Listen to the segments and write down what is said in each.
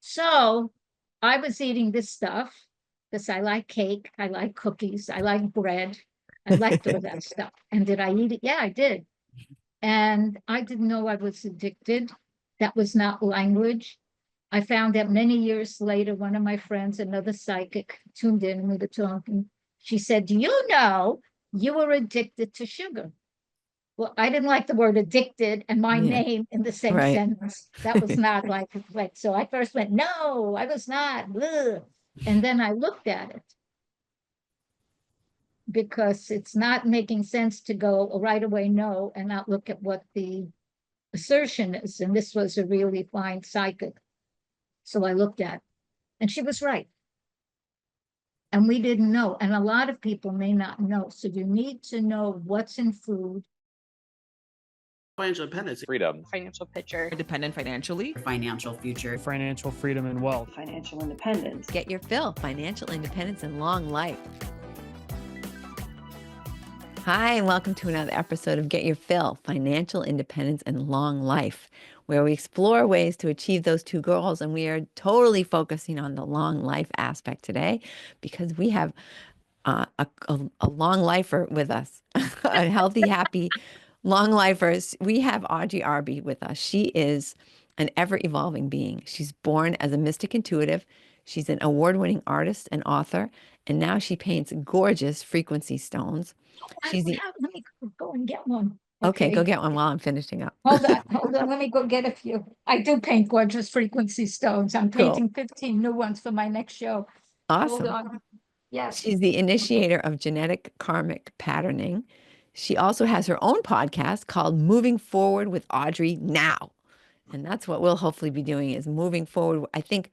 So I was eating this stuff because I like cake, I like cookies, I like bread, I liked all that stuff. And did I eat it? Yeah, I did. And I didn't know I was addicted. That was not language. I found out many years later, one of my friends, another psychic, tuned in and we were talking. She said, "Do you know you were addicted to sugar?" Well, I didn't like the word addicted and my Yeah, name in the same right. sentence. That was not like so I first went, no, I was not. Ugh. And then I looked at it because it's not making sense to go right away, no, and not look at what the assertion is. And this was a really fine psychic. So I looked at it, and she was right. And we didn't know. And a lot of people may not know. So you need to know what's in food. Financial independence, freedom, financial picture, independent financially, financial future, financial freedom and wealth, financial independence. Get your fill, financial independence and long life. Hi, and welcome to another episode of Get Your Fill, Financial Independence and Long Life, where we explore ways to achieve those two goals. And we are totally focusing on the long life aspect today because we have a long lifer with us, a healthy, happy, long lifers. We have Audrye Arbe with us. She is an ever-evolving being. She's born as a mystic intuitive. She's an award-winning artist and author, and now she paints gorgeous frequency stones. Let me go and get one. Okay, go get one while I'm finishing up. Hold on. Let me go get a few. I do paint gorgeous frequency stones. I'm painting 15 new ones for my next show. Awesome. Hold on. Yes. She's the initiator of genetic karmic patterning. She also has her own podcast called Moving Forward with Audrye Now. And that's what we'll hopefully be doing, is moving forward. I think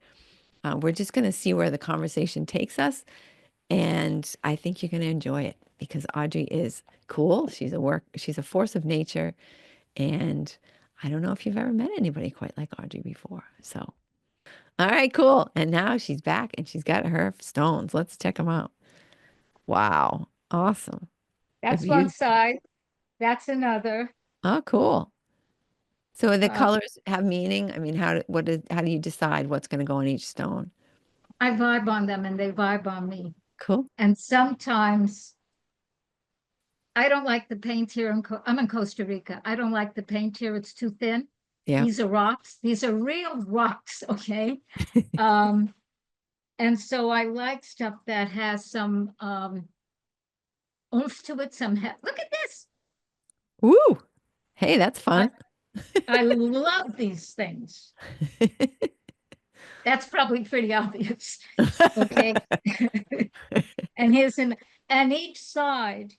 we're just going to see where the conversation takes us. And I think you're going to enjoy it because Audrye is cool. She's a force of nature. And I don't know if you've ever met anybody quite like Audrye before. So, all right, cool. And now she's back and she's got her stones. Let's check them out. Wow. Awesome. That's one side. That's another. Oh, cool. So the colors have meaning? I mean, how do you decide what's going to go on each stone? I vibe on them and they vibe on me. Cool. And sometimes I don't like the paint here. I'm in Costa Rica. I don't like the paint here. It's too thin. Yeah. These are rocks. These are real rocks. Okay. And so I like stuff that has some oomph to it. Look at this. Woo. Hey, that's fun. I love these things. That's probably pretty obvious. Okay. And each side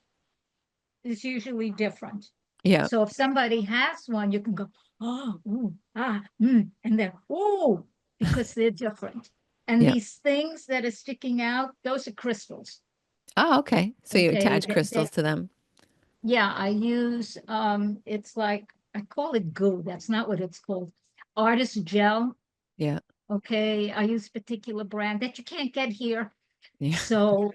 is usually different. Yeah. So if somebody has one, you can go, oh, ooh, and then, ooh, because they're different. And these things that are sticking out, those are crystals. Oh, okay. So you attach crystals to them. Yeah, I use, it's like, I call it goo. That's not what it's called. Artist gel. Yeah. Okay. I use a particular brand that you can't get here. Yeah. So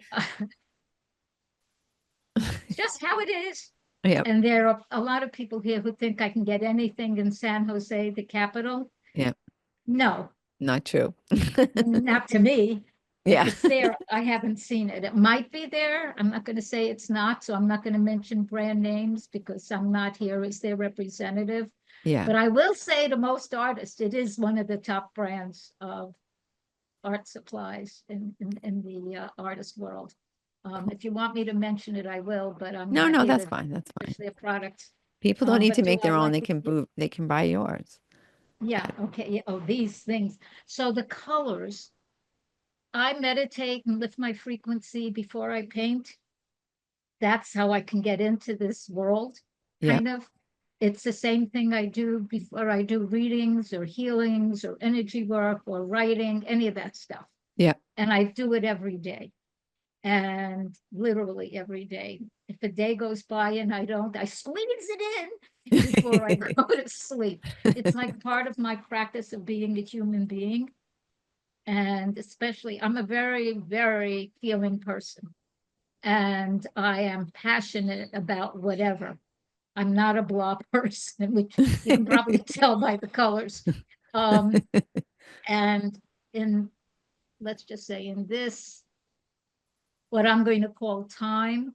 just how it is. Yeah. And there are a lot of people here who think I can get anything in San Jose, the capital. Yeah. No. Not true. Not to me. Yeah. If it's there, I haven't seen it. It might be there. I'm not going to say it's not. So I'm not going to mention brand names because I'm not here as their representative. Yeah. But I will say to most artists, it is one of the top brands of art supplies in the artist world. If you want me to mention it, I will, but I'm no, that's fine. That's fine. Their product. People don't need to make their own. They can buy yours. Yeah. Okay. Yeah. Oh, these things. So the colors, I meditate and lift my frequency before I paint. That's how I can get into this world, kind of. It's the same thing I do before I do readings or healings or energy work or writing, any of that stuff. Yeah. And I do it every day. And literally every day. If a day goes by and I don't, I squeeze it in before I go to sleep. It's like part of my practice of being a human being. And especially, I'm a very, very feeling person. And I am passionate about whatever. I'm not a blah person, which you can probably tell by the colors. And in, let's just say in this, what I'm going to call time.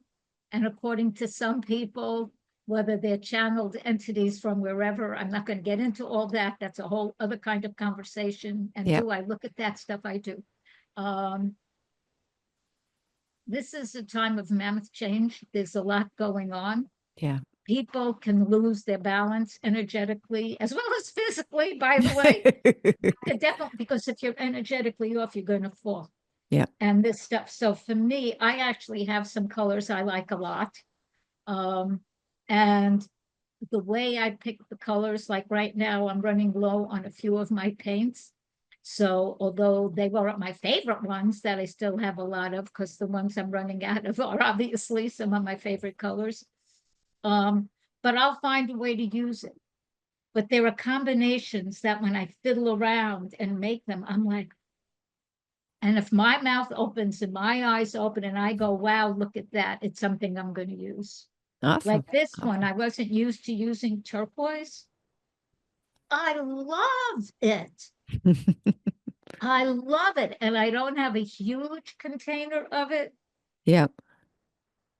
And according to some people, whether they're channeled entities from wherever, I'm not going to get into all that. That's a whole other kind of conversation. And Yeah. do I look at that stuff? I do. This is a time of mammoth change. There's a lot going on. Yeah. People can lose their balance energetically as well as physically, by the way. Definitely, because if you're energetically off, you're going to fall. Yeah. And this stuff. So for me, I actually have some colors I like a lot. And the way I pick the colors, like right now, I'm running low on a few of my paints. So although they weren't my favorite ones that I still have a lot of, because the ones I'm running out of are obviously some of my favorite colors. But I'll find a way to use it. But there are combinations that when I fiddle around and make them, I'm like, and if my mouth opens and my eyes open and I go, wow, look at that, it's something I'm going to use. Awesome. Like this Awesome. one, I wasn't used to using turquoise. I love it. I love it. And I don't have a huge container of it, Yep.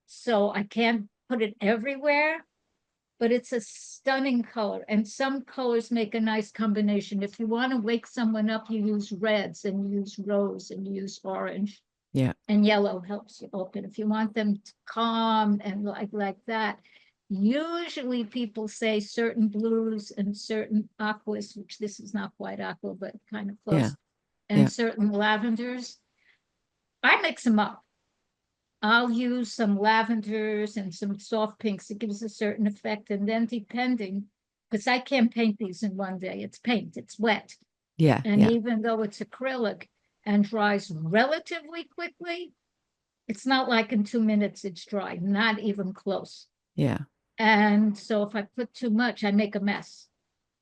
so I can't put it everywhere, but it's a stunning color. And some colors make a nice combination. If you want to wake someone up, you use reds and you use rose and you use orange. Yeah. And yellow helps you open. If you want them to calm and like that, usually people say certain blues and certain aquas, which this is not quite aqua, but kind of close, Yeah. and Yeah. certain lavenders. I mix them up. I'll use some lavenders and some soft pinks. It gives a certain effect. And then depending, because I can't paint these in one day, it's paint, it's wet. Yeah. And Yeah. even though it's acrylic and dries relatively quickly, it's not like in 2 minutes it's dry, not even close. Yeah. And so if I put too much, I make a mess.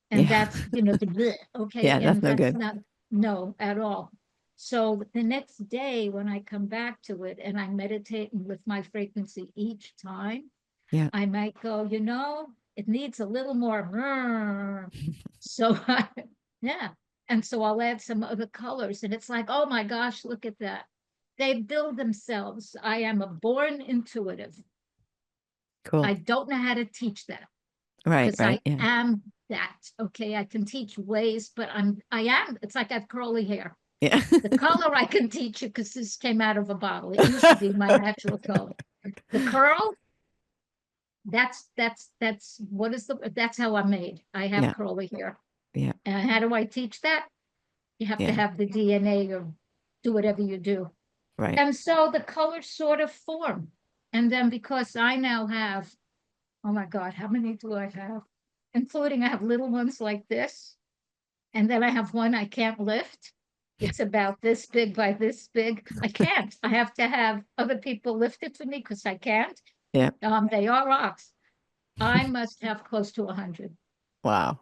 And Yeah. that's, the bleh, okay. Yeah, that's And no that's good. not, no, at all. So the next day when I come back to it and I meditate with my frequency each time, Yeah. I might go, it needs a little more. So yeah. And so I'll add some other colors and it's like, oh my gosh, look at that. They build themselves. I am a born intuitive. Cool. I don't know how to teach that Right. because Right. I Yeah. am that. Okay. I can teach ways, but I am. It's like I have curly hair. Yeah. The color I can teach you because this came out of a bottle. It used to be my natural color. The curl, that's that's how I'm made. I have Yeah. curly hair. Yeah. And how do I teach that? You have to Yeah. have the DNA or do whatever you do. Right. And so the colors sort of form. And then because I now have, oh my God, how many do I have? Including I have little ones like this. And then I have one I can't lift. It's about this big by this big. I can't. I have to have other people lift it for me because I can't. Yeah. They are rocks. I must have close to 100. Wow.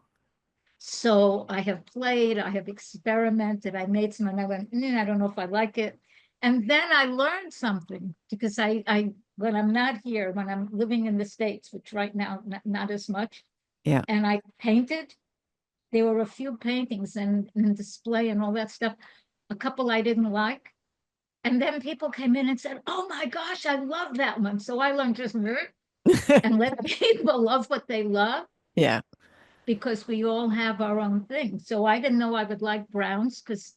So I have played, I have experimented, I made some, and I went, I don't know if I like it. And then I learned something because when I'm not here, when I'm living in the States, which right now, not as much, Yeah. and I painted, there were a few paintings and display and all that stuff, a couple I didn't like. And then people came in and said, oh my gosh, I love that one. So I learned just and let people love what they love. Yeah. Because we all have our own thing. So I didn't know I would like browns because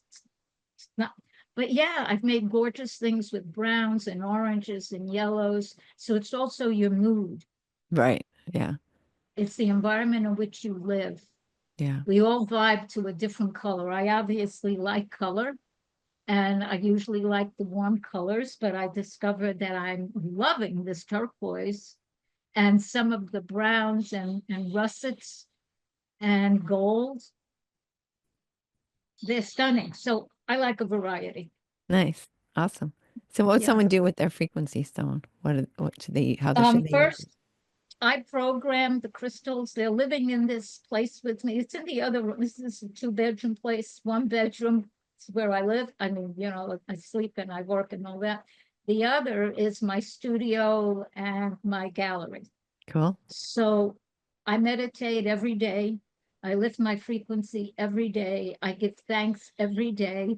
it's not, but yeah, I've made gorgeous things with browns and oranges and yellows. So it's also your mood. Right. Yeah. It's the environment in which you live. Yeah. We all vibe to a different color. I obviously like color and I usually like the warm colors, but I discovered that I'm loving this turquoise and some of the browns and russets and gold. They're stunning. So I like a variety. Nice. Awesome. So what would Yeah. someone do with their frequency stone? What should they, should they use it? First, I programmed the crystals. They're living in this place with me. It's in the other room. This is a 2-bedroom place, 1 bedroom. It's where I live. I mean, I sleep and I work and all that. The other is my studio and my gallery. Cool. So I meditate every day. I lift my frequency every day. I give thanks every day.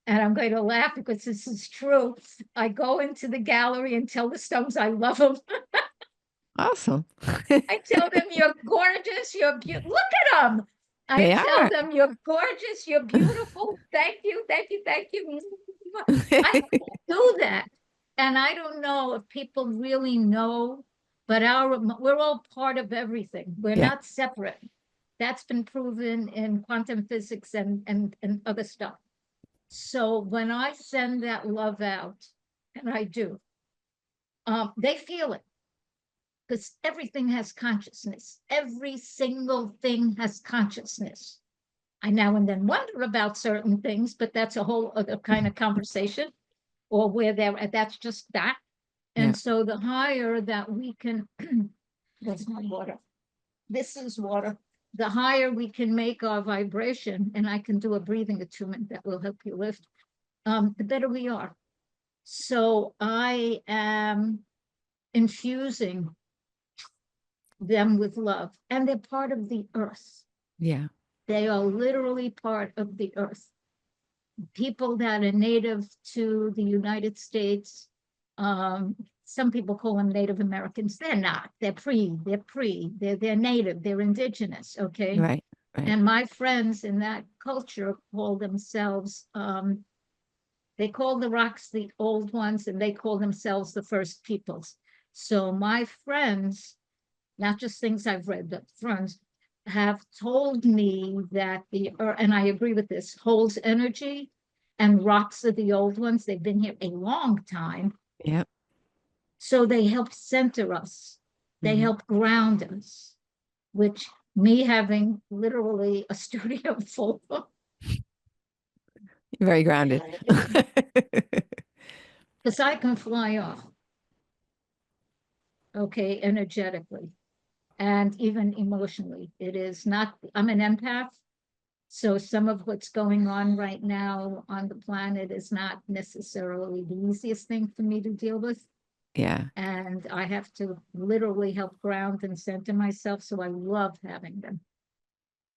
And I'm going to laugh because this is true. I go into the gallery and tell the stones I love them. Awesome. I tell them you're gorgeous, you're beautiful. Look at them. I They tell are. them you're gorgeous, you're beautiful. Thank you, thank you, thank you. I do that. And I don't know if people really know, but we're all part of everything. We're Yeah. not separate. That's been proven in quantum physics and other stuff. So when I send that love out, and I do, they feel it because everything has consciousness. Every single thing has consciousness. I now and then wonder about certain things, but that's a whole other kind of conversation, or where that's just that. Yeah. And so the higher that we can, that's not water. This is water. The higher we can make our vibration, and I can do a breathing attunement that will help you lift, the better we are. So I am infusing them with love, and they're part of the earth. Yeah. They are literally part of the earth. People that are native to the United States, some people call them Native Americans. They're not. They're native. They're indigenous. Okay. Right. Right. And my friends in that culture call themselves, they call the rocks the old ones, and they call themselves the first peoples. So my friends, not just things I've read, but friends have told me that the earth, and I agree with this, holds energy, and rocks are the old ones. They've been here a long time. Yep. So they help center us. They Mhm. help ground us, which me having literally a studio full of, Very grounded. because I can fly off, okay, energetically and even emotionally. It is not, I'm an empath. So some of what's going on right now on the planet is not necessarily the easiest thing for me to deal with. Yeah. And I have to literally help ground and center myself. So I love having them.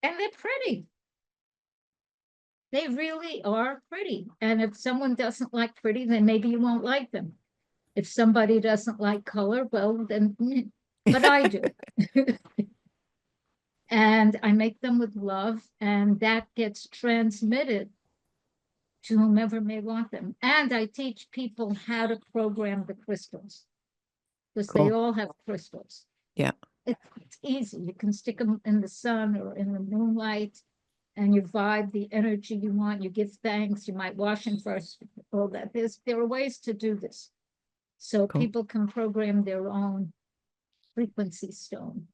And they're pretty. They really are pretty. And if someone doesn't like pretty, then maybe you won't like them. If somebody doesn't like color, well, then, but I do. And I make them with love, and that gets transmitted to whomever may want them. And I teach people how to program the crystals, because they Cool. all have crystals. Yeah. It's easy. You can stick them in the sun or in the moonlight, and you vibe the energy you want. You give thanks. You might wash them first, all that. There are ways to do this. So Cool. people can program their own frequency stone.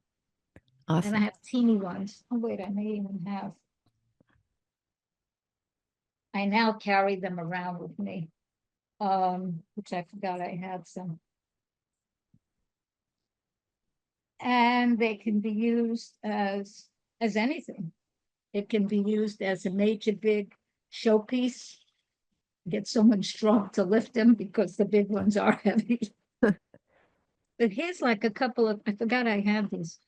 And I Awesome. have teeny ones. Oh, wait, I may even have. I now carry them around with me, which I forgot I had some. And they can be used as anything. It can be used as a major big showpiece. Get someone strong to lift them because the big ones are heavy. But here's like a couple of, I forgot I had these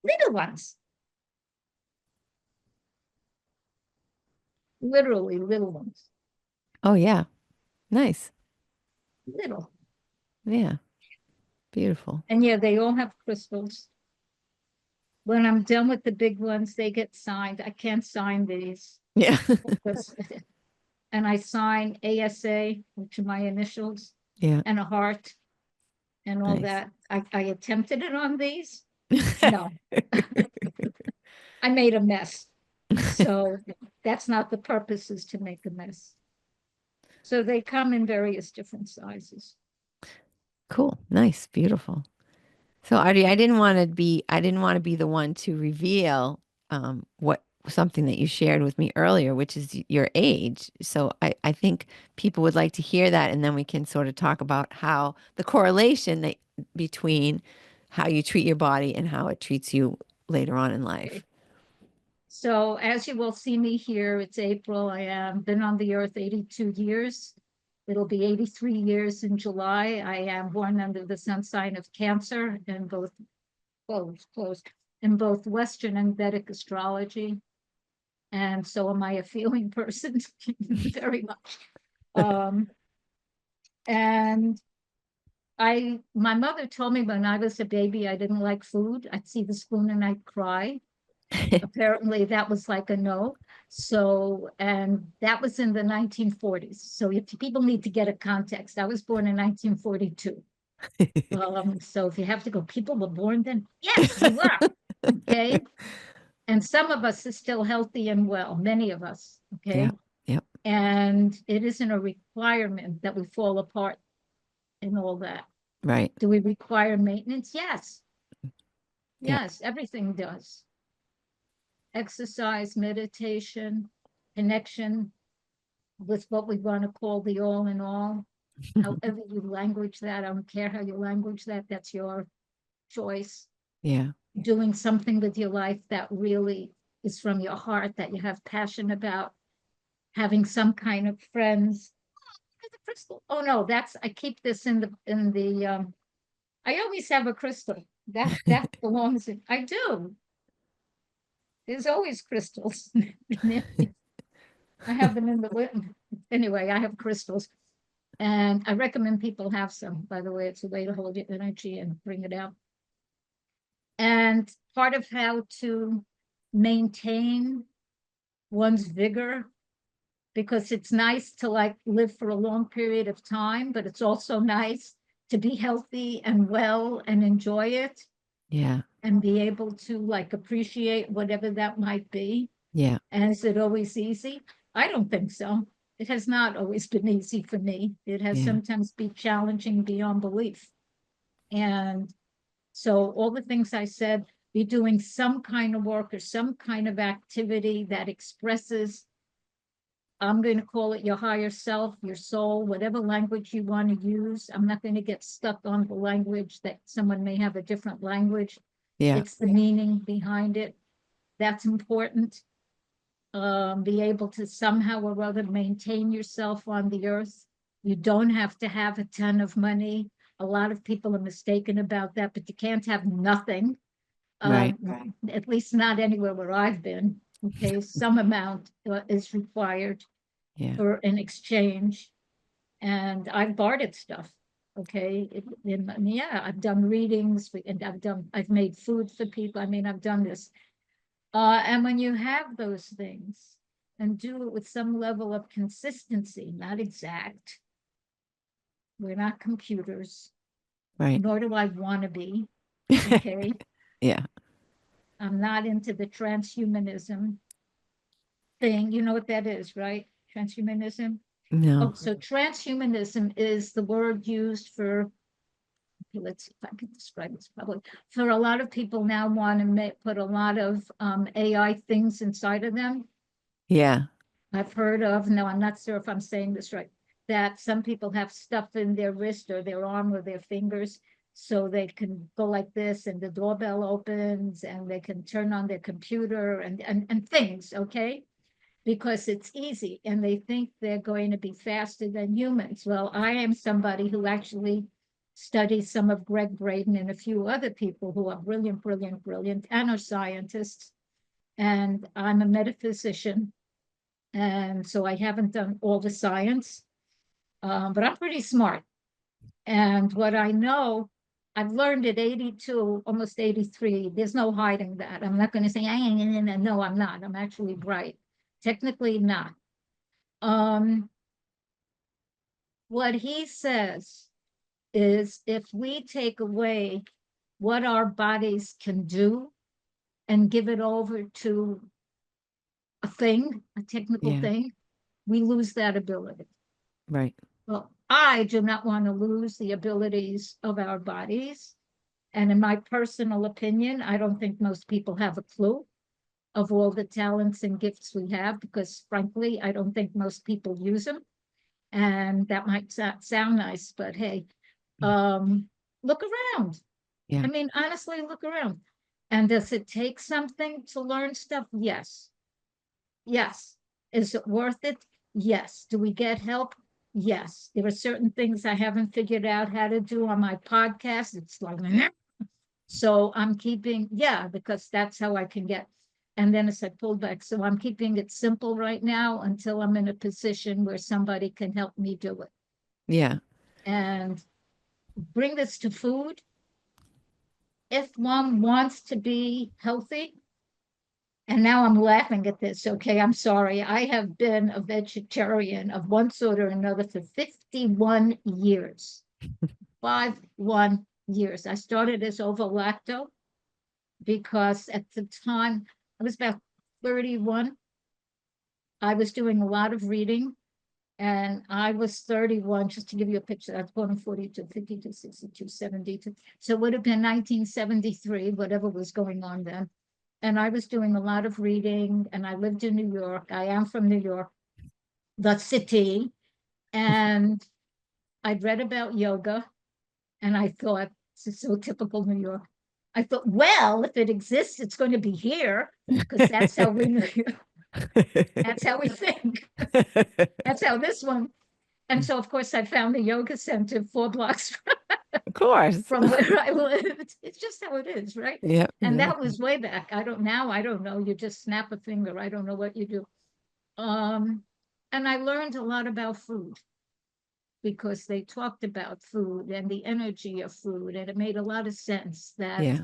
little ones, literally little ones, Oh, yeah. Nice. little. Yeah. Beautiful. And yeah, they all have crystals. When I'm done with the big ones, they get signed. I can't sign these. Yeah. And I sign ASA, which are my initials, Yeah. and a heart and all Nice. that. I attempted it on these. No, I made a mess. So that's not the purpose, is to make a mess. So they come in various different sizes. Cool. Nice. Beautiful. So Artie, I didn't want to be the one to reveal what something that you shared with me earlier, which is your age. So I think people would like to hear that, and then we can sort of talk about how the correlation that between how you treat your body and how it treats you later on in life. Okay. So as you will see me here, it's April. I have been on the earth 82 years. It'll be 83 years in July. I am born under the sun sign of Cancer in both, close, in both Western and Vedic astrology. And so am I a feeling person? Very much. And my mother told me when I was a baby, I didn't like food. I'd see the spoon and I'd cry. Apparently that was like a no. So, and that was in the 1940s. So if people need to get a context, I was born in 1942. So if you have to go, people were born then? Yes, you were. Okay. And some of us are still healthy and well, many of us. Okay. Yeah. Yep. And it isn't a requirement that we fall apart and all that. Right. Do we require maintenance? Yes. Yeah. Yes, everything does. Exercise, meditation, connection with what we want to call the all in all. However you language that, I don't care how you language that, that's your choice. Yeah. Doing something with your life that really is from your heart, that you have passion about, having some kind of friends. The crystal. Oh no, I keep this in the I always have a crystal. That belongs in, I do. There's always crystals. I have them in the, anyway, I have crystals. And I recommend people have some, by the way. It's a way to hold your energy and bring it out. And part of how to maintain one's vigor, because it's nice to like live for a long period of time, but it's also nice to be healthy and well and enjoy it Yeah. and be able to like appreciate whatever that might be. Yeah. And is it always easy? I don't think so. It has not always been easy for me. It has Yeah. sometimes been challenging beyond belief. And so all the things I said, be doing some kind of work or some kind of activity that expresses, I'm going to call it your higher self, your soul, whatever language you want to use. I'm not going to get stuck on the language that someone may have a different language. Yeah. It's the meaning behind it. That's important. Be able to somehow or other maintain yourself on the earth. You don't have to have a ton of money. A lot of people are mistaken about that, but you can't have nothing. Right. At least not anywhere where I've been. Okay, some amount is required Yeah. for an exchange. And I've bartered stuff. Okay, yeah, I've done readings, and I've made food for people. I mean, I've done this. And when you have those things and do it with some level of consistency, not exact, we're not computers, Right. nor do I want to be. Okay. Yeah. I'm not into the transhumanism thing. You know what that is, right? Transhumanism. No. Oh, so transhumanism is the word used for, okay, let's see if I can describe this probably. For a lot of people now want to put a lot of AI things inside of them. Yeah. I've heard of, no, I'm not sure if I'm saying this right, that some people have stuff in their wrist or their arm or their fingers so they can go like this and the doorbell opens and they can turn on their computer and things, okay? Because it's easy and they think they're going to be faster than humans. Well, I am somebody who actually studies some of Greg Braden and a few other people who are brilliant, brilliant, brilliant, and are scientists. And I'm a metaphysician. And so I haven't done all the science, but I'm pretty smart. And what I know, I've learned at 82, almost 83. There's no hiding that. I'm not going to say, no, I'm not. I'm actually bright. Technically not. What he says is if we take away what our bodies can do and give it over to a thing, a technical Yeah. thing, we lose that ability. Right. Well, I do not want to lose the abilities of our bodies. And in my personal opinion, I don't think most people have a clue of all the talents and gifts we have, because frankly, I don't think most people use them. And that might sound nice, but hey, look around. Yeah. I mean, honestly, look around. And does it take something to learn stuff? Yes. Yes. Is it worth it? Yes. Do we get help? Yes. There are certain things I haven't figured out how to do on my podcast. It's like, so I'm keeping, yeah, because that's how I can get. And then as I pulled back, so I'm keeping it simple right now until I'm in a position where somebody can help me do it. Yeah. And bring this to food. If one wants to be healthy, and now I'm laughing at this, okay, I'm sorry. I have been a vegetarian of one sort or another for 51 years. 51 years. I started as ovo-lacto because at the time, I was about 31. I was doing a lot of reading, and I was 31, just to give you a picture. I was born in 42, 52, 62, 72. So it would have been 1973, whatever was going on then. And I was doing a lot of reading, and I lived in New York. I am from New York, the city. And I'd read about yoga, and I thought, this is so typical New York. I thought, well, if it exists, it's going to be here, because that's how we that's how we think. That's how this one. And so, of course, I found the yoga center 4 blocks Of course. from where I lived. It's just how it is, right? Yeah. And that exactly. was way back. I don't know. You just snap a finger. I don't know what you do. And I learned a lot about food because they talked about food and the energy of food. And it made a lot of sense that Yeah.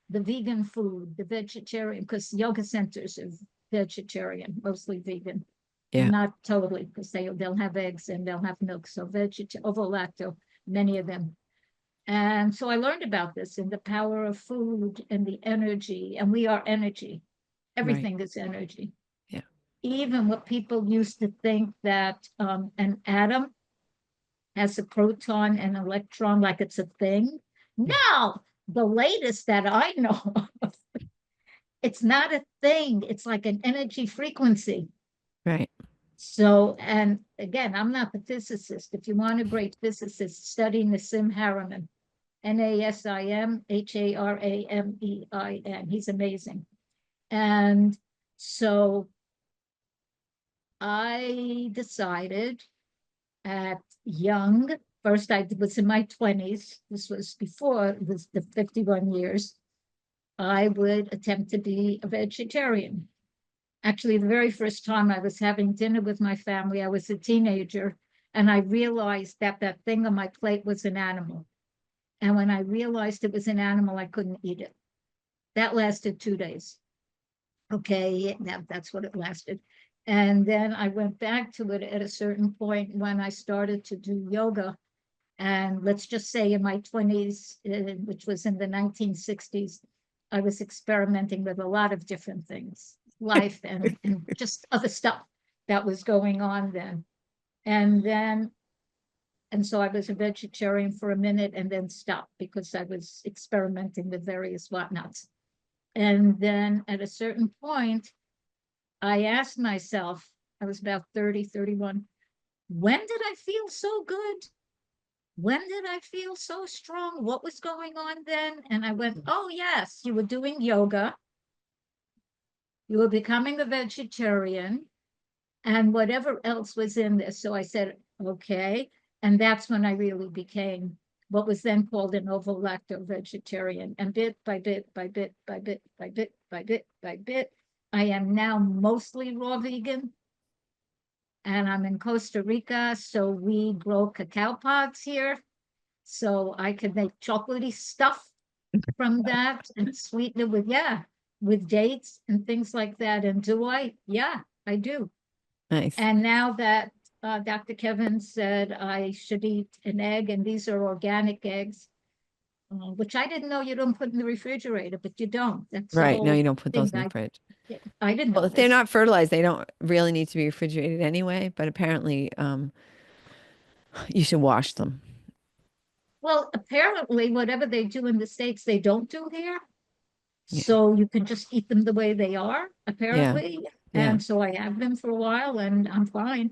the vegan food, the vegetarian, because yoga centers are vegetarian, mostly vegan. Yeah. Not totally, because they'll have eggs and they'll have milk. So ovo-lacto, many of them. And so I learned about this and the power of food and the energy. And we are energy. Everything is energy. Yeah. Even what people used to think that an atom has a proton and electron like it's a thing. No, the latest that I know of, it's not a thing. It's like an energy frequency. Right. So, and again, I'm not the physicist. If you want a great physicist, study Nassim Haramein, Nassim Haramein. He's amazing. And so I decided at young, first I was in my 20s, this was before the 51 years, I would attempt to be a vegetarian. Actually, the very first time I was having dinner with my family, I was a teenager, and I realized that that thing on my plate was an animal. And when I realized it was an animal, I couldn't eat it. That lasted 2 days. Okay, that's what it lasted. And then I went back to it at a certain point when I started to do yoga. And let's just say in my 20s, which was in the 1960s, I was experimenting with a lot of different things, life and just other stuff that was going on then. And so I was a vegetarian for a minute and then stopped because I was experimenting with various whatnots. And then at a certain point, I asked myself, I was about 30, 31, when did I feel so good? When did I feel so strong? What was going on then? And I went, oh, yes, you were doing yoga. You were becoming a vegetarian and whatever else was in this. So I said, okay. And that's when I really became what was then called an ovo-lacto vegetarian. And bit by bit, by bit, by bit, by bit, by bit, by bit, I am now mostly raw vegan. And I'm in Costa Rica, so we grow cacao pods here. So I could make chocolatey stuff from that and sweeten it with, with dates and things like that. And do I? Yeah, I do. Nice. And now that Dr. Kevin said I should eat an egg, and these are organic eggs, which I didn't know you don't put in the refrigerator, but you don't. That's the Right. No, whole you don't put those in thing. the fridge. I didn't Well, know if they're this. not fertilized, they don't really need to be refrigerated anyway, but apparently you should wash them. Well, apparently, whatever they do in the States, they don't do here. Yeah. So you can just eat them the way they are, apparently. Yeah. And so I have them for a while and I'm fine.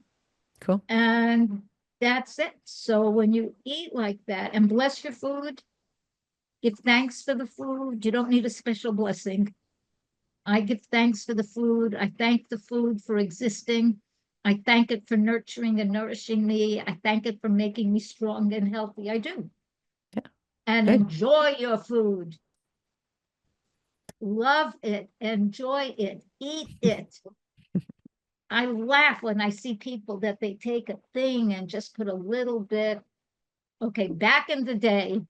Cool. And that's it. So when you eat like that and bless your food, give thanks for the food. You don't need a special blessing. I give thanks for the food. I thank the food for existing. I thank it for nurturing and nourishing me. I thank it for making me strong and healthy. I do. Yeah. And Good. enjoy your food. love it, enjoy it, eat it. I laugh when I see people that they take a thing and just put a little bit. Okay, back in the day,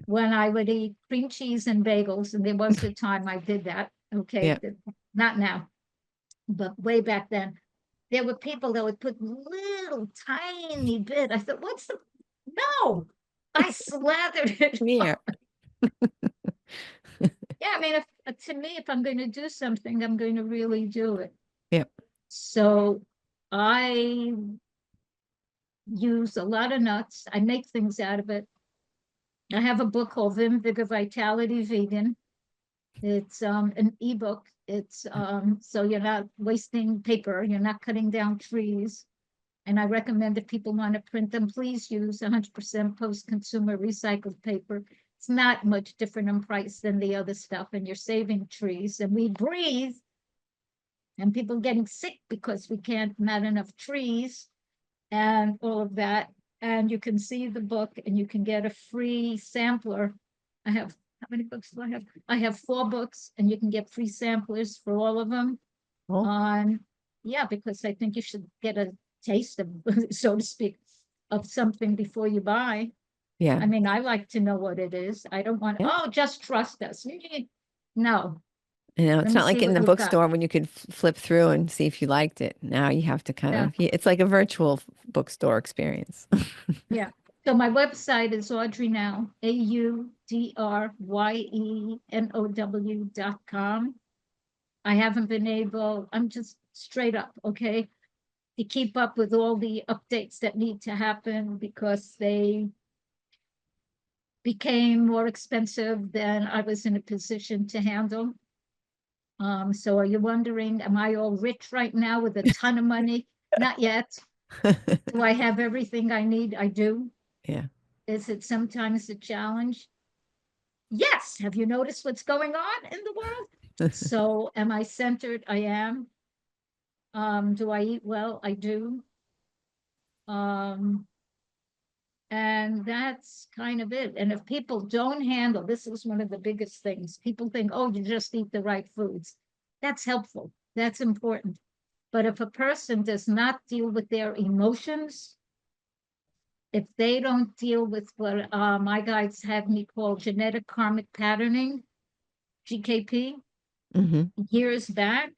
when I would eat cream cheese and bagels, and there was a time I did that. Okay, Yeah. not now, but way back then, there were people that would put little tiny bit. I thought, what's the no? I slathered it. Here. Yeah, I mean, if to me, if I'm going to do something, I'm going to really do it. Yeah. So I use a lot of nuts. I make things out of it. I have a book called Vigor Vitality Vegan. It's an ebook. It's so you're not wasting paper, you're not cutting down trees. And I recommend if people want to print them, please use 100% post-consumer recycled paper. It's not much different in price than the other stuff, and you're saving trees. And we breathe, and people getting sick because we can't, not enough trees and all of that. And you can see the book and you can get a free sampler. I have, how many books do I have? I have 4 books, and you can get free samplers for all of them. Oh. Yeah, because I think you should get a taste of, so to speak, of something before you buy. Yeah. I mean, I like to know what it is. I don't want, Yeah. oh, just trust us. No, You know, let it's me not like see in what the you've got. bookstore when you could flip through and see if you liked it. Now you have to kind Yeah. of, it's like a virtual bookstore experience. Yeah. So my website is Audrey Now, AudryeNow.com. I haven't been able, I'm just straight up, okay, to keep up with all the updates that need to happen because they became more expensive than I was in a position to handle. So are you wondering, am I all rich right now with a ton of money? Not yet. Do I have everything I need? I do. Yeah. Is it sometimes a challenge? Yes. Have you noticed what's going on in the world? So am I centered? I am. Do I eat well? I do. And that's kind of it. And if people don't handle, this is one of the biggest things. People think, oh, you just eat the right foods. That's helpful. That's important. But if a person does not deal with their emotions, if they don't deal with what my guides have me call genetic karmic patterning, GKP, Hmm. years back,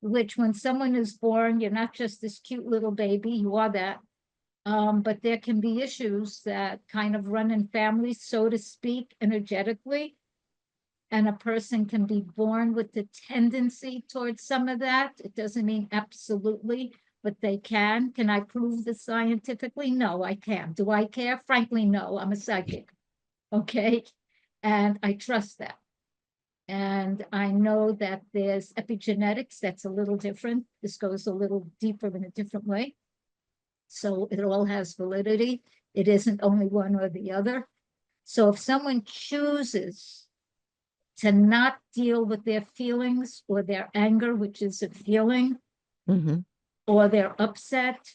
which when someone is born, you're not just this cute little baby, you are that. But there can be issues that kind of run in families, so to speak, energetically. And a person can be born with the tendency towards some of that. It doesn't mean absolutely, but they can. Can I prove this scientifically? No, I can't. Do I care? Frankly, no. I'm a psychic. Okay. And I trust that. And I know that there's epigenetics that's a little different. This goes a little deeper in a different way. So it all has validity. It isn't only one or the other. So if someone chooses to not deal with their feelings or their anger, which is a feeling, Hmm. or their upset,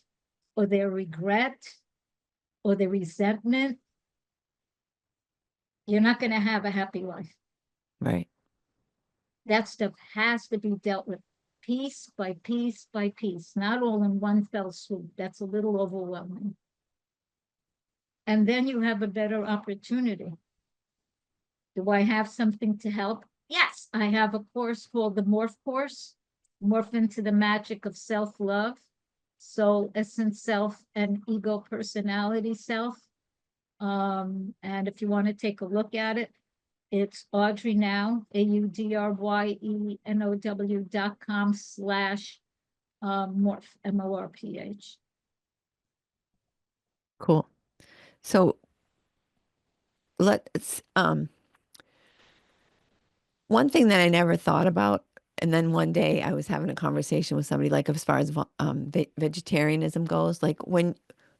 or their regret, or their resentment, you're not going to have a happy life. Right. That stuff has to be dealt with piece by piece by piece, not all in one fell swoop. That's a little overwhelming. And then you have a better opportunity. Do I have something to help? Yes, I have a course called the Morph Course, Morph into the Magic of Self-Love, Soul, Essence, Self, and Ego, Personality, Self. And if you want to take a look at it, it's Audrey Now, AudryeNow.com/morph, MORPH. Cool. So let's, one thing that I never thought about, and then one day I was having a conversation with somebody, like as far as vegetarianism goes, like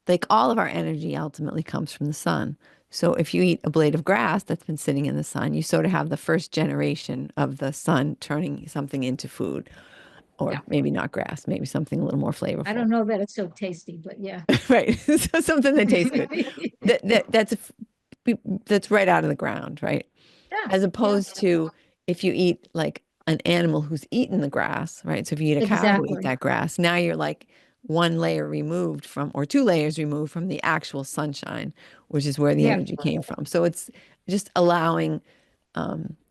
like all of our energy ultimately comes from the sun. So if you eat a blade of grass that's been sitting in the sun, you sort of have the first generation of the sun turning something into food, or Yeah. maybe not grass, maybe something a little more flavorful. I don't know that it's so tasty, but yeah. Right. So something that tastes good. That's right out of the ground, right? as opposed to if you eat like an animal who's eaten the grass, right? So if you eat a cow who eat exactly. that grass, now you're like one layer removed from, or two layers removed from the actual sunshine, which is where the Yeah. energy came from. So it's just allowing,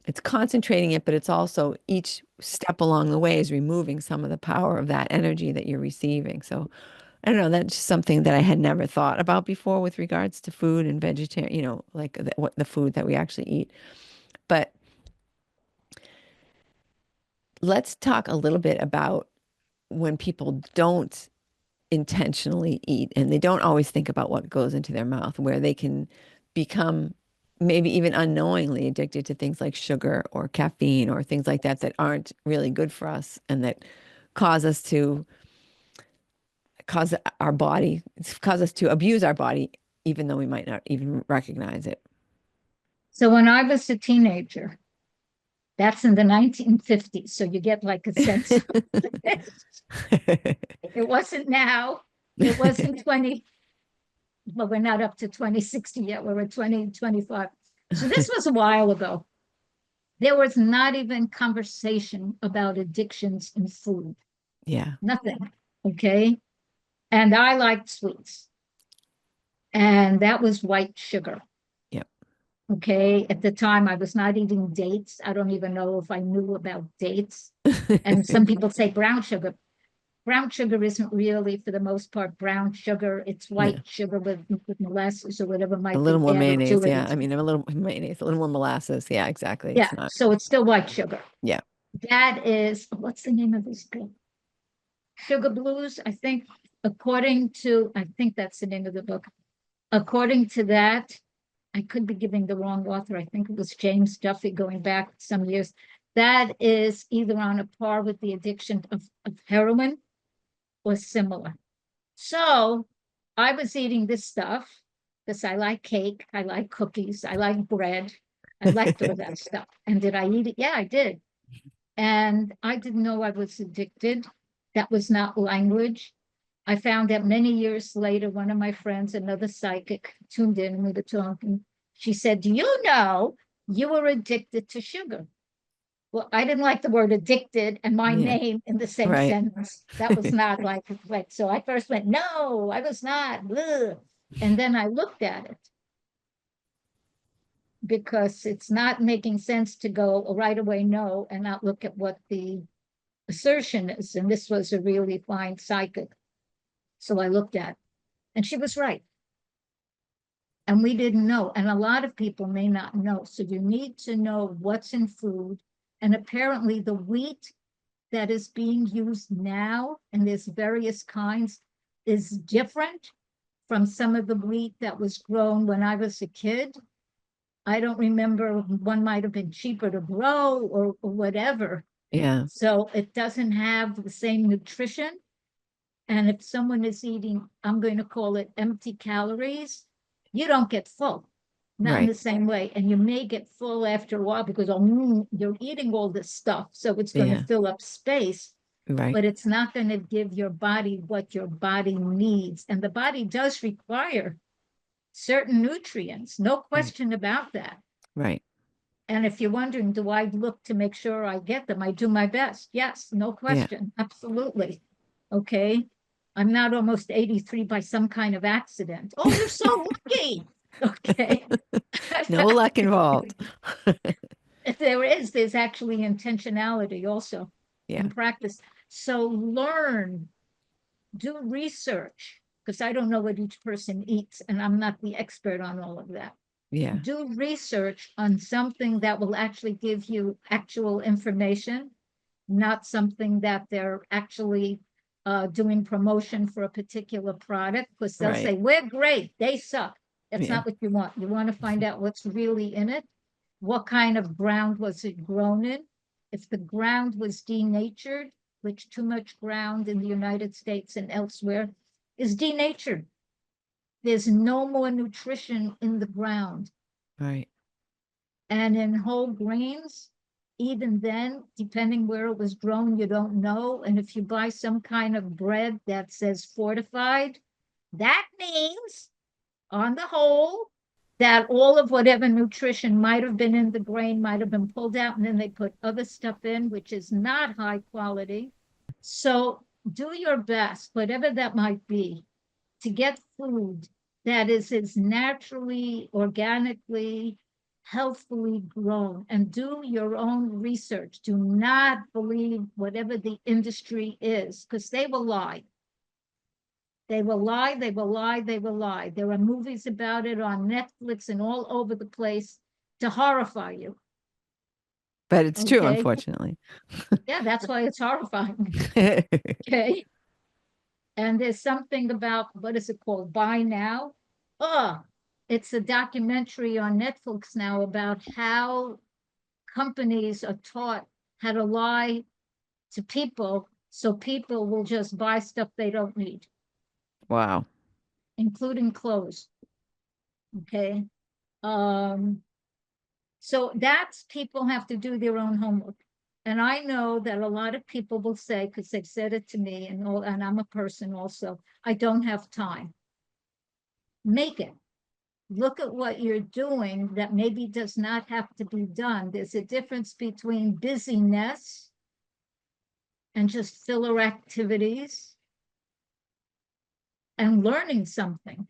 it's concentrating it, but it's also each step along the way is removing some of the power of that energy that you're receiving. So I don't know, that's just something that I had never thought about before with regards to food and vegetarian, like what the food that we actually eat. But let's talk a little bit about when people don't intentionally eat and they don't always think about what goes into their mouth, where they can become maybe even unknowingly addicted to things like sugar or caffeine or things like that that aren't really good for us and that cause us to cause our body, cause us to abuse our body, even though we might not even recognize it. So when I was a teenager, that's in the 1950s. So you get like a sense of it. It wasn't now. It wasn't 20. Well, we're not up to 2060 yet. We're at 2025. So this was a while ago. There was not even conversation about addictions in food. Yeah. Nothing. Okay. And I liked sweets. And that was white sugar. Yep. Okay. At the time, I was not eating dates. I don't even know if I knew about dates. And some people say brown sugar. Brown sugar isn't really, for the most part, brown sugar. It's white No. sugar with molasses or whatever A might little be more added mayonnaise. to it. Yeah. I mean, a little mayonnaise, a little more molasses. Yeah, exactly. Yeah, It's not. so it's still white sugar. Yeah. That is, what's the name of this book? Sugar Blues, I think, I think that's the name of the book. According to that, I could be giving the wrong author. I think it was James Duffy going back some years. That is either on a par with the addiction of heroin or similar. So I was eating this stuff because I like cake, I like cookies, I like bread, I liked all that stuff. And did I eat it? Yeah, I did. And I didn't know I was addicted. That was not language. I found out many years later, one of my friends, another psychic, tuned in and we were talking. She said, do you know you were addicted to sugar? Well, I didn't like the word addicted and my Yeah. name in the same Right. sentence. That was not like, so I first went, no, I was not. Ugh. And then I looked at it because it's not making sense to go right away, no, and not look at what the assertion is. And this was a really fine psychic. So I looked at it, and she was right. And we didn't know. And a lot of people may not know. So you need to know what's in food. And apparently the wheat that is being used now, and there's various kinds, is different from some of the wheat that was grown when I was a kid. I don't remember, one might have been cheaper to grow or whatever. Yeah. So it doesn't have the same nutrition. And if someone is eating, I'm going to call it empty calories, you don't get full, not in Right. the same way. And you may get full after a while because you're eating all this stuff. So it's going to Yeah. fill up space, Right. but it's not going to give your body what your body needs. And the body does require certain nutrients, no Right. question about that. Right. And if you're wondering, do I look to make sure I get them? I do my best. Yes, no Yeah. question. Absolutely. Okay. I'm not almost 83 by some kind of accident. Oh, you're so lucky. Okay. No luck involved. If there's actually intentionality also Yeah. in practice. So learn, do research, because I don't know what each person eats, and I'm not the expert on all of that. Yeah. Do research on something that will actually give you actual information, not something that they're actually doing promotion for a particular product, because they'll Right. say, we're great, they suck. That's Yeah. not what you want. You want to find out what's really in it. What kind of ground was it grown in? If the ground was denatured, which too much ground in the United States and elsewhere is denatured. There's no more nutrition in the ground. Right. And in whole grains, even then, depending where it was grown, you don't know. And if you buy some kind of bread that says fortified, that means, on the whole, that all of whatever nutrition might have been in the grain might have been pulled out, and then they put other stuff in, which is not high quality. So do your best, whatever that might be, to get food that is as naturally, organically, healthfully grown, and do your own research. Do not believe whatever the industry is, because they will lie. They will lie, they will lie, they will lie. There are movies about it on Netflix and all over the place to horrify you. But it's true, Okay. unfortunately. Yeah, that's why it's horrifying. Okay. And there's something about, what is it called? Buy Now. Oh, it's a documentary on Netflix now about how companies are taught how to lie to people so people will just buy stuff they don't need, Wow. including clothes. Okay. So that's, people have to do their own homework. And I know that a lot of people will say, because they've said it to me, and I'm a person also, I don't have time. Make it. Look at what you're doing that maybe does not have to be done. There's a difference between busyness and just filler activities and learning something.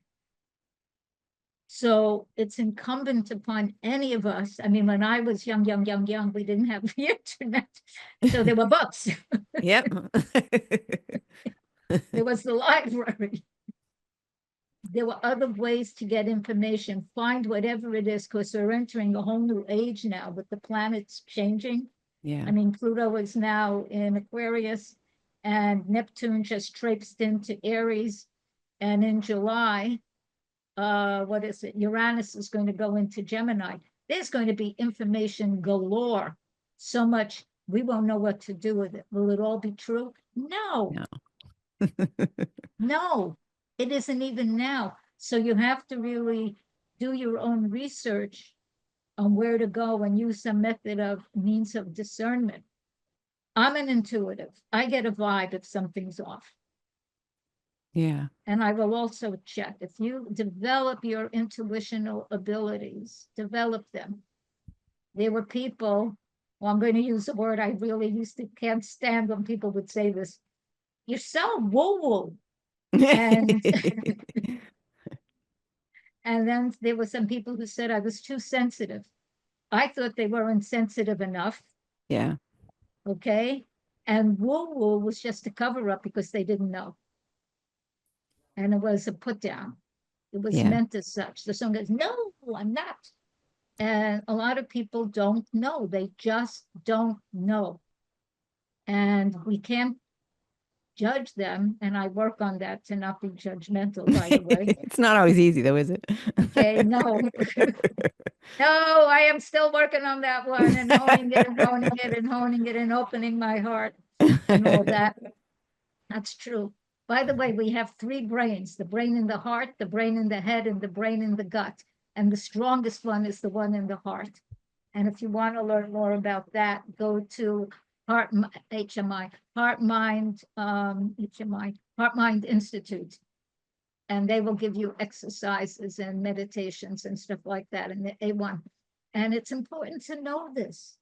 So it's incumbent upon any of us. I mean, when I was young, we didn't have the internet. So there were books. Yep. There was the library. There were other ways to get information. Find whatever it is, because we're entering a whole new age now with the planets changing. Yeah. I mean, Pluto is now in Aquarius, and Neptune just traipsed into Aries. And in July, what is it? Uranus is going to go into Gemini. There's going to be information galore. So much we won't know what to do with it. Will it all be true? No. No, it isn't even now. So you have to really do your own research on where to go and use some method of means of discernment. I'm an intuitive. I get a vibe if something's off. Yeah. And I will also check. If you develop your intuitional abilities, develop them. There were people, well, I'm going to use a word I really used to can't stand when people would say this. You're so woo-woo. And and then there were some people who said I was too sensitive. I thought they were insensitive enough. Yeah. Okay. And woo-woo was just a cover-up because they didn't know. And it was a put down. It was Yeah. meant as such. The song goes, no, I'm not. And a lot of people don't know. They just don't know. And we can't judge them. And I work on that to not be judgmental, by the way. It's not always easy though, is it? Okay, no. No, I am still working on that one and honing it and honing it and honing it and opening my heart and all that. That's true. By the way, we have three brains, the brain in the heart, the brain in the head, and the brain in the gut. And the strongest one is the one in the heart. And if you want to learn more about that, go to HMI, Heart Mind, HMI, Heart Mind Institute. And they will give you exercises and meditations and stuff like that in the A1. And it's important to know this,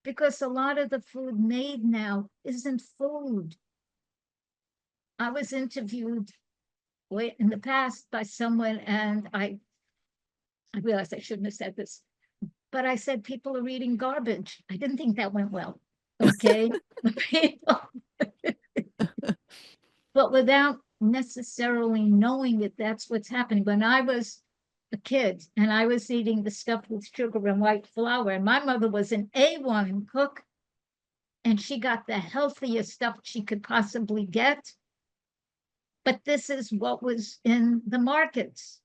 because a lot of the food made now isn't food. I was interviewed way in the past by someone, and I realized I shouldn't have said this, but I said people are eating garbage. I didn't think that went well. Okay. But without necessarily knowing it, that's what's happening. When I was a kid and I was eating the stuff with sugar and white flour, and my mother was an A1 cook, and she got the healthiest stuff she could possibly get. But this is what was in the markets.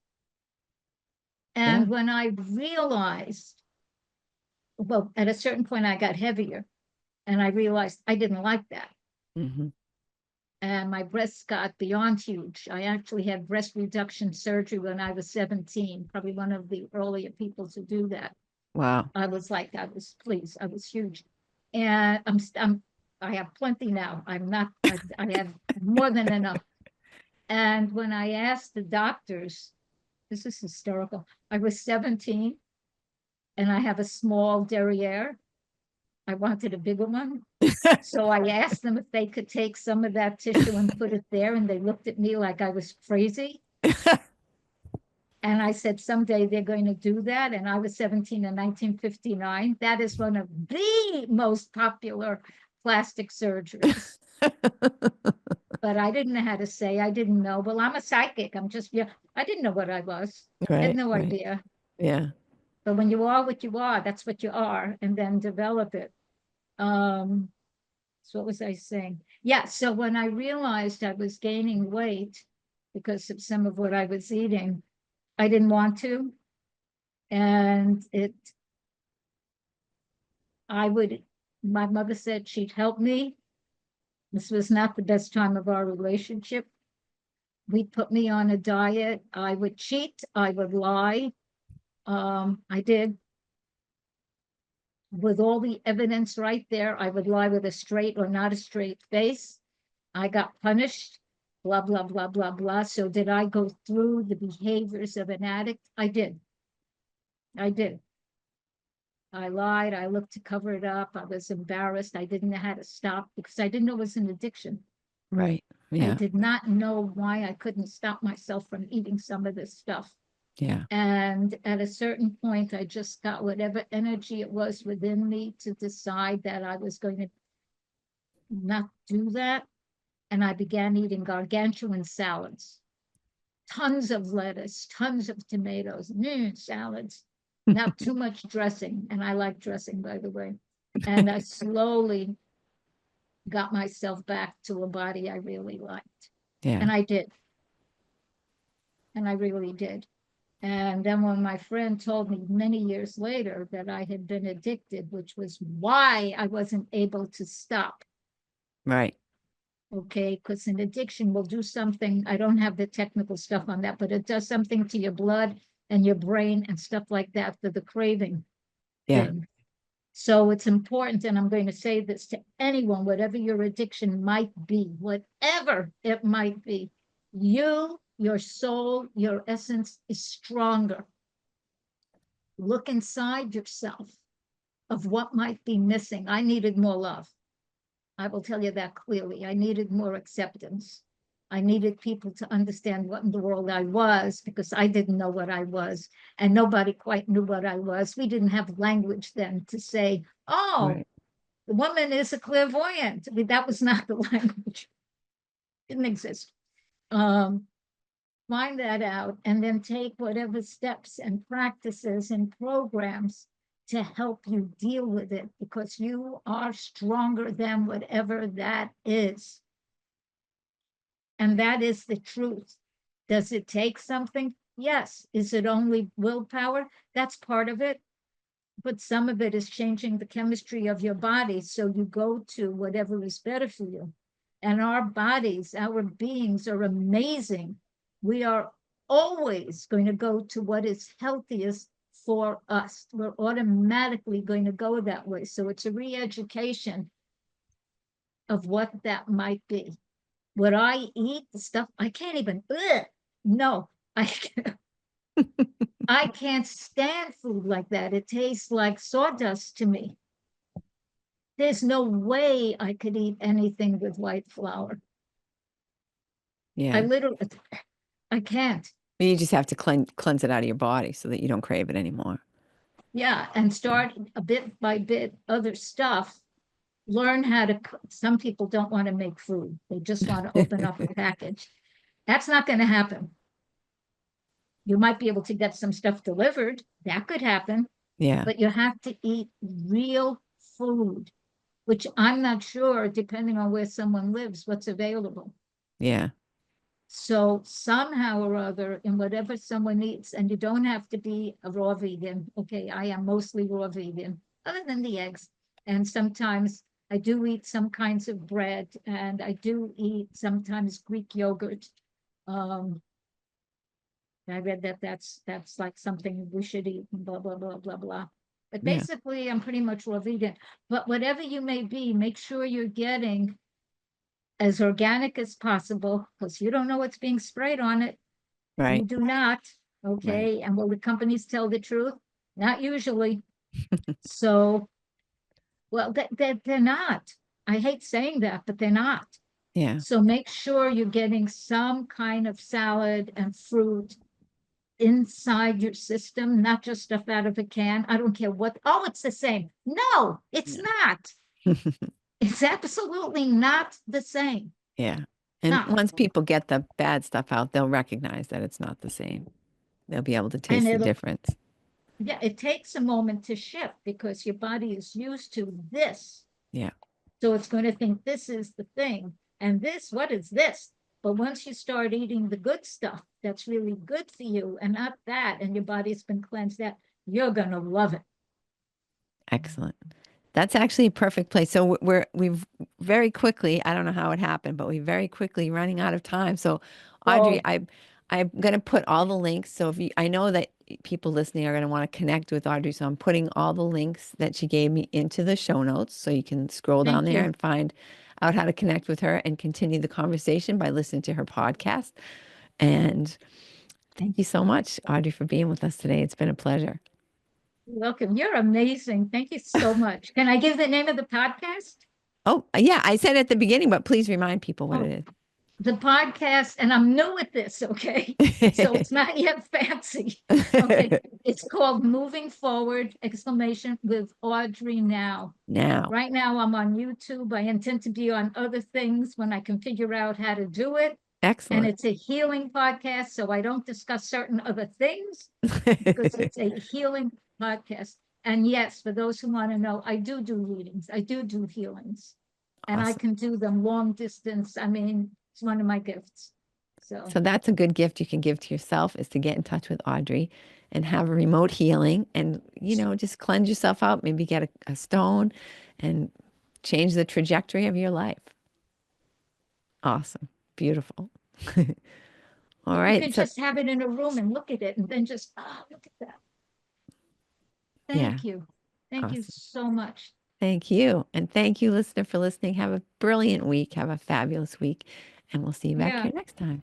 And Yeah. when I realized, well, at a certain point, I got heavier, and I realized I didn't like that. Mhm. And my breasts got beyond huge. I actually had breast reduction surgery when I was 17, probably one of the earlier people to do that. Wow. I was like, I was huge. And I have plenty now. I'm not, I have more than enough. And when I asked the doctors, this is hysterical. I was 17 and I have a small derriere. I wanted a bigger one. So I asked them if they could take some of that tissue and put it there, and they looked at me like I was crazy. And I said, someday they're going to do that. And I was 17 in 1959. That is one of the most popular plastic surgeries. But I didn't know how to say, I didn't know. Well, I'm a psychic. I'm just, yeah, I didn't know what I was. I had Right, no right. idea. Yeah. But when you are what you are, that's what you are, and then develop it. So what was I saying? Yeah, so when I realized I was gaining weight because of some of what I was eating, I didn't want to. And my mother said she'd help me. This was not the best time of our relationship. We'd put me on a diet. I would cheat. I would lie. I did. With all the evidence right there, I would lie with a straight or not a straight face. I got punished, blah, blah, blah, blah, blah. So did I go through the behaviors of an addict? I did. I did. I lied. I looked to cover it up. I was embarrassed. I didn't know how to stop because I didn't know it was an addiction. Right. I Yeah. did not know why I couldn't stop myself from eating some of this stuff. Yeah. And at a certain point, I just got whatever energy it was within me to decide that I was going to not do that. And I began eating gargantuan salads, tons of lettuce, tons of tomatoes, salads, not too much dressing. And I like dressing, by the way. And I slowly got myself back to a body I really liked. Yeah. And I did. And I really did. And then when my friend told me many years later that I had been addicted, which was why I wasn't able to stop. Right. Okay, because an addiction will do something. I don't have the technical stuff on that, but it does something to your blood and your brain and stuff like that for the craving Yeah. thing. So it's important, and I'm going to say this to anyone, whatever your addiction might be, whatever it might be, your soul, your essence is stronger. Look inside yourself of what might be missing. I needed more love. I will tell you that clearly. I needed more acceptance. I needed people to understand what in the world I was, because I didn't know what I was, and nobody quite knew what I was. We didn't have language then to say, oh, Right. the woman is a clairvoyant. I mean, that was not the language. Didn't exist. Find that out and then take whatever steps and practices and programs to help you deal with it, because you are stronger than whatever that is. And that is the truth. Does it take something? Yes. Is it only willpower? That's part of it. But some of it is changing the chemistry of your body, so you go to whatever is better for you. And our bodies, our beings are amazing. We are always going to go to what is healthiest for us. We're automatically going to go that way. So it's a re-education of what that might be. What I eat, the stuff I can't even, no, I can't stand food like that. It tastes like sawdust to me. There's no way I could eat anything with white flour. Yeah. I can't. You just have to cleanse it out of your body so that you don't crave it anymore. Yeah, and start a bit by bit other stuff. Learn how to, some people don't want to make food. They just want to open up a package. That's not going to happen. You might be able to get some stuff delivered. That could happen. Yeah. But you have to eat real food, which I'm not sure, depending on where someone lives, what's available. Yeah. So somehow or other, in whatever someone eats, and you don't have to be a raw vegan. Okay, I am mostly raw vegan, other than the eggs. And sometimes I do eat some kinds of bread, and I do eat sometimes Greek yogurt. I read that that's like something we should eat, blah, blah, blah, blah, blah. But Yeah. basically, I'm pretty much raw vegan. But whatever you may be, make sure you're getting as organic as possible, because you don't know what's being sprayed on it. You Right. do not. Okay. And will the companies tell the truth? Not usually. So, well, they're not. I hate saying that, but they're not. Yeah. So make sure you're getting some kind of salad and fruit inside your system, not just stuff out of a can. I don't care what. Oh, it's the same. No, it's Yeah. not. It's absolutely not the same. Yeah. And Not. once people get the bad stuff out, they'll recognize that it's not the same. They'll be able to And taste the it'll, difference. yeah, it takes a moment to shift because your body is used to this. Yeah. So it's going to think this is the thing. And this, what is this? But once you start eating the good stuff that's really good for you and not that, and your body's been cleansed that, you're going to love it. Excellent. That's actually a perfect place. So we've very quickly, I don't know how it happened, but we very quickly running out of time. So Audrey, Oh, I'm going to put all the links. So if you, I know that people listening are going to want to connect with Audrey. So I'm putting all the links that she gave me into the show notes. So you can scroll down thank there you. and find out how to connect with her and continue the conversation by listening to her podcast. And thank you so much, Audrey, for being with us today. It's been a pleasure. Welcome. You're amazing. Thank you so much. Can I give the name of the podcast? Oh, yeah, I said at the beginning, but please remind people what Oh, it the podcast, and I'm new at this, okay? So is. it's not yet fancy. Okay. It's called Moving Forward, exclamation, with Audrey Now. Now, Right now, I'm on YouTube. I intend to be on other things when I can figure out how to do it. And excellent. it's a healing podcast, so I don't discuss certain other things because it's a healing podcast. And yes, for those who want to know, I do readings. I do healings. And I Awesome. can do them long distance. I mean, it's one of my gifts. So So that's a good gift you can give to yourself is to get in touch with Audrey and have a remote healing and, just cleanse yourself out, maybe get a stone and change the trajectory of your life. Awesome. Beautiful. All you right. can So, just have it in a room and look at it and then just, look at that. yeah, Thank you. Thank you awesome. so much. Thank you. And thank you, listener, for listening. Have a brilliant week. Have a fabulous week. And we'll see you back Yeah. here next time.